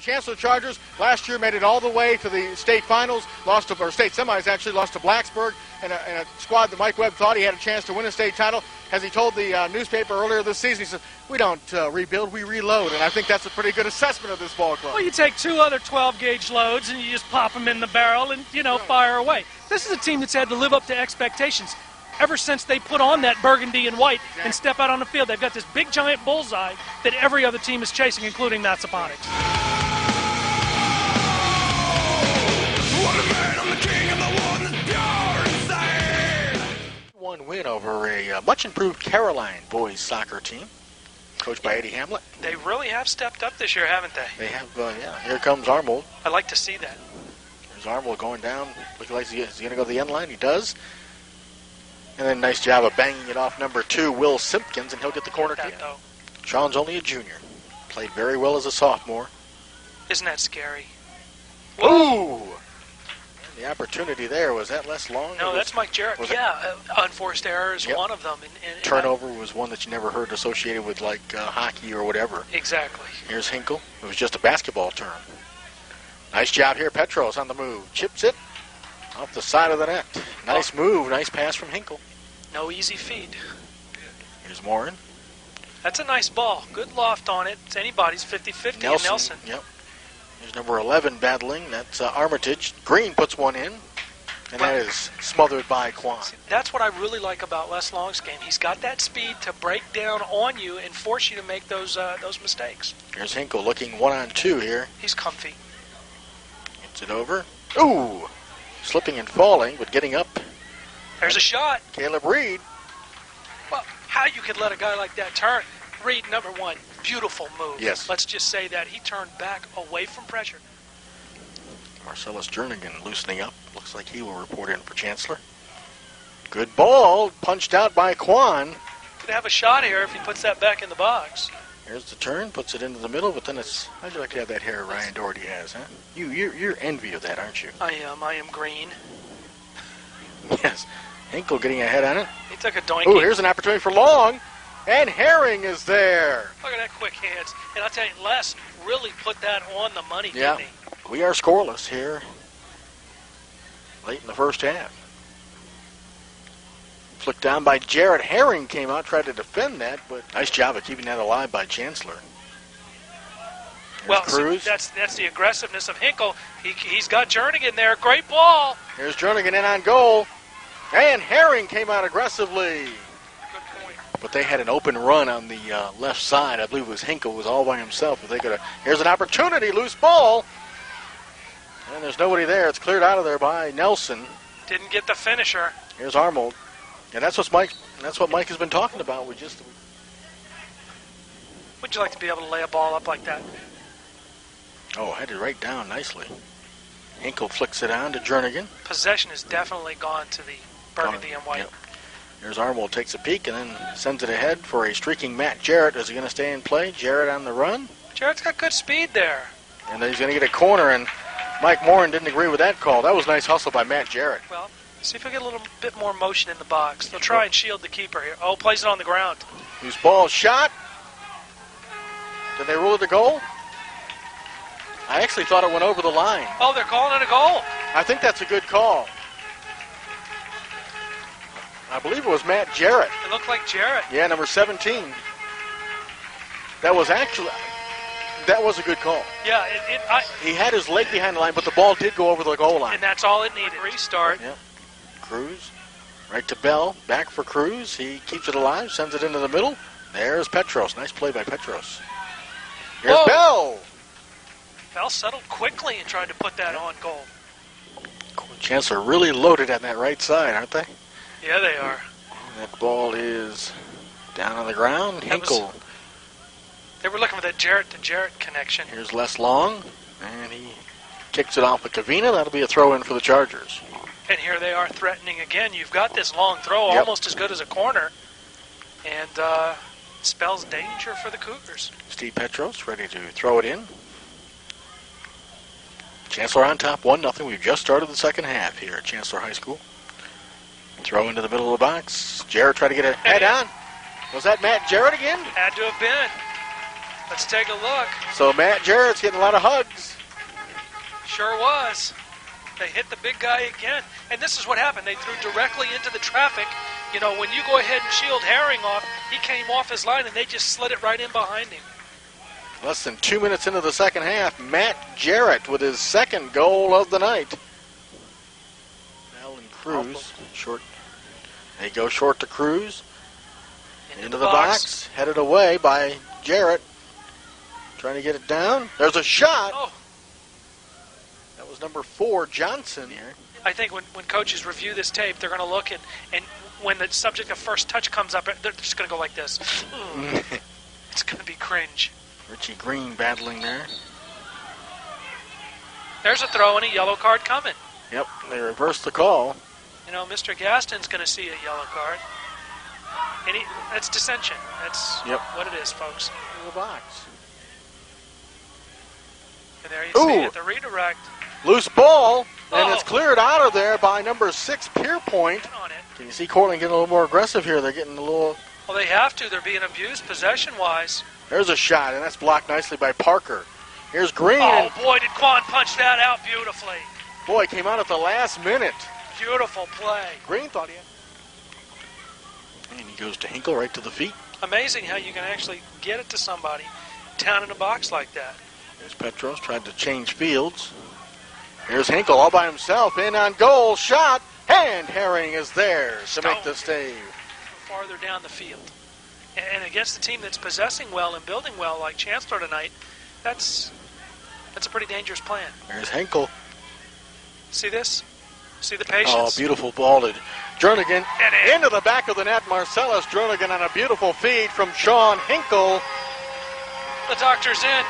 The Chancellor Chargers last year made it all the way to the state finals, or state semis actually, lost to Blacksburg, and a squad that Mike Webb thought he had a chance to win a state title. As he told the newspaper earlier this season, he said, we don't rebuild, we reload. And I think that's a pretty good assessment of this ball club. Well, you take 2 other 12-gauge loads and you just pop them in the barrel and, fire away. This is a team that's had to live up to expectations ever since they put on that burgundy and white and step out on the field. They've got this big, giant bullseye that every other team is chasing, including Matsaponics. One win over a much-improved Caroline boys soccer team, coached by Eddie Hamlet. They really have stepped up this year, haven't they? They have, yeah. Here comes Armold. I'd like to see that. There's Armold going down, looking like he's going to go to the end line. He does. And then nice job of banging it off number 2, Will Simpkins, and he'll get the corner kick. Sean's only a junior. Played very well as a sophomore. Isn't that scary? Ooh! The opportunity there, was that Les Long? No, that's Mike Jarrett. Yeah, unforced error is one of them. And turnover was one that you never heard associated with like hockey or whatever. Exactly. Here's Hinkle. It was just a basketball term. Nice job here. Petros on the move. Chips it off the side of the net. Nice move. Nice pass from Hinkle. No easy feed. Here's Morin. That's a nice ball. Good loft on it. It's anybody's 50-50 Nelson. Yep. There's number 11 battling. That's Armitage. Green puts one in, and that is smothered by Quan. That's what I really like about Les Long's game. He's got that speed to break down on you and force you to make those mistakes. Here's Hinkle looking 1-on-2 here. He's comfy. Gets it over. Ooh! Slipping and falling, but getting up. There's a shot. Caleb Reed. Well, how you could let a guy like that turn. Reed, number 1, beautiful move. Yes. Let's just say that. He turned back away from pressure. Marcellus Jernigan loosening up. Looks like he will report in for Chancellor. Good ball. Punched out by Quan. Could have a shot here if he puts that back in the box. Here's the turn. Puts it into the middle, but then it's... How'd you like to have that hair Ryan Doherty has, huh? You're envy of that, aren't you? I am green. Yes. Hinkle getting ahead on it. He took a doink. Ooh, here's an opportunity for Long. And Herring is there. Look at that quick hands. And I'll tell you, Les really put that on the money, didn't he? We are scoreless here late in the first half. Flicked down by Jarrett. Herring came out, tried to defend that, but nice job of keeping that alive by Chancellor. There's Cruz. See, that's the aggressiveness of Hinkle. He's got Jernigan there. Great ball. Here's Jernigan in on goal. And Herring came out aggressively. But they had an open run on the left side. I believe it was Hinkle was all by himself. If they could have, here's an opportunity, loose ball. And there's nobody there. It's cleared out of there by Nelson. Didn't get the finisher. Here's Armold. And that's what Mike has been talking about. Would you like to be able to lay a ball up like that? Oh, headed right down nicely. Hinkle flicks it on to Jernigan. Possession has definitely gone to the burgundy and white. Yep. Here's Armold, takes a peek and then sends it ahead for a streaking Matt Jarrett. Is he going to stay in play? Jarrett on the run. Jarrett's got good speed there. And then he's going to get a corner, and Mike Morin didn't agree with that call. That was nice hustle by Matt Jarrett. Well, see if we get a little bit more motion in the box. They'll try and shield the keeper here. Oh, plays it on the ground. Whose ball shot? Did they rule it a goal? I actually thought it went over the line. Oh, they're calling it a goal. I think that's a good call. I believe it was Matt Jarrett. It looked like Jarrett. Yeah, number 17. That was a good call. Yeah, he had his leg behind the line, but the ball did go over the goal line. And that's all it needed. Restart. Yep. Cruz, right to Bell. Back for Cruz. He keeps it alive, sends it into the middle. There's Petros. Nice play by Petros. Here's Bell. Bell settled quickly and tried to put that on goal. Chancellor really loaded on that right side, aren't they? Yeah, they are. That ball is down on the ground. Hinkle. They were looking for that Jarrett to Jarrett connection. Here's Les Long, and he kicks it off with Kavina. That'll be a throw-in for the Chargers. And here they are threatening again. You've got this long throw, almost as good as a corner, and spells danger for the Cougars. Steve Petros ready to throw it in. Chancellor on top, 1-0. We've just started the second half here at Chancellor High School. Throw into the middle of the box. Jarrett tried to get a head on. Was that Matt Jarrett again? Had to have been. Let's take a look. So Matt Jarrett's getting a lot of hugs. Sure was. They hit the big guy again. And this is what happened. They threw directly into the traffic. You know, when you go ahead and shield Herring off, he came off his line and they just slid it right in behind him. Less than 2 minutes into the second half, Matt Jarrett with his second goal of the night. Alan Cruz, short. They go short to Cruz. Into the box. Headed away by Jarrett. Trying to get it down. There's a shot. Oh. That was number 4, Johnson here. I think when coaches review this tape, they're going to look and when the subject of first touch comes up, they're just going to go like this. It's going to be cringe. Richie Green battling there. There's a throw and a yellow card coming. Yep, they reversed the call. You know, Mr. Gaston's going to see a yellow card. And that's dissension. That's what it is, folks. In the box. And there you see it, the redirect. Loose ball, and it's cleared out of there by number 6, Pierpoint. Can you see Courtland getting a little more aggressive here? They're getting a little... Well, they have to. They're being abused possession-wise. There's a shot, and that's blocked nicely by Parker. Here's Green. Oh, boy, did Quan punch that out beautifully. Boy, came out at the last minute. Beautiful play. Green thought he had... And he goes to Hinkle right to the feet. Amazing how you can actually get it to somebody down in a box like that. There's Petros, tried to change fields. Here's Hinkle all by himself, in on goal, shot, and Herring is there to make the save. Farther down the field. And against a team that's possessing well and building well like Chancellor tonight, that's a pretty dangerous plan. There's Hinkle. See this? See the patience? Oh, beautiful ball to Jernigan. Into the back of the net, Marcellus. Jernigan on a beautiful feed from Sean Hinkle. The doctor's in.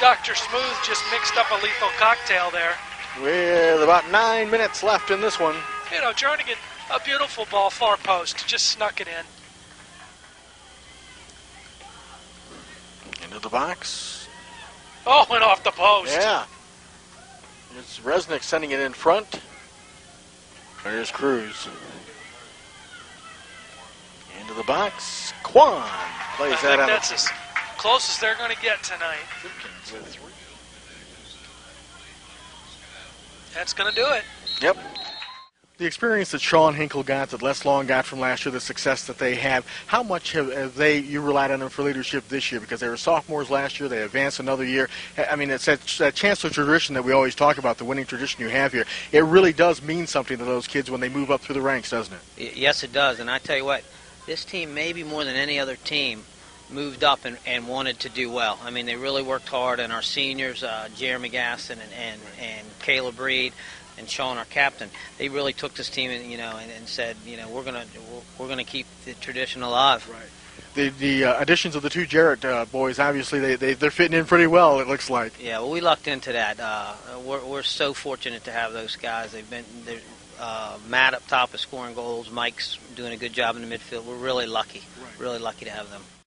Dr. Smooth just mixed up a lethal cocktail there. With about 9 minutes left in this one. You know, Jernigan, a beautiful ball, far post, just snuck it in. Into the box. Oh, went off the post. Yeah. It's Resnick sending it in front. There's Cruz. Into the box. Quan plays that out. That's as close as they're going to get tonight. That's going to do it. Yep. The experience that Sean Hinkle got, that Les Long got from last year, the success that they have, how much have you relied on them for leadership this year? Because they were sophomores last year, they advanced another year. I mean, it's that Chancellor tradition that we always talk about, the winning tradition you have here. It really does mean something to those kids when they move up through the ranks, doesn't it? Yes, it does. And I tell you what, this team, maybe more than any other team, moved up and wanted to do well. I mean, they really worked hard, and our seniors, Jeremy Gaston and Caleb Reed, and Sean, our captain, they really took this team and said, we're gonna keep the tradition alive. Right. The additions of the 2 Jarrett boys, obviously they're fitting in pretty well. It looks like. Yeah, well, we lucked into that. We're so fortunate to have those guys. Matt up top is scoring goals. Mike's doing a good job in the midfield. We're really lucky. Really lucky to have them.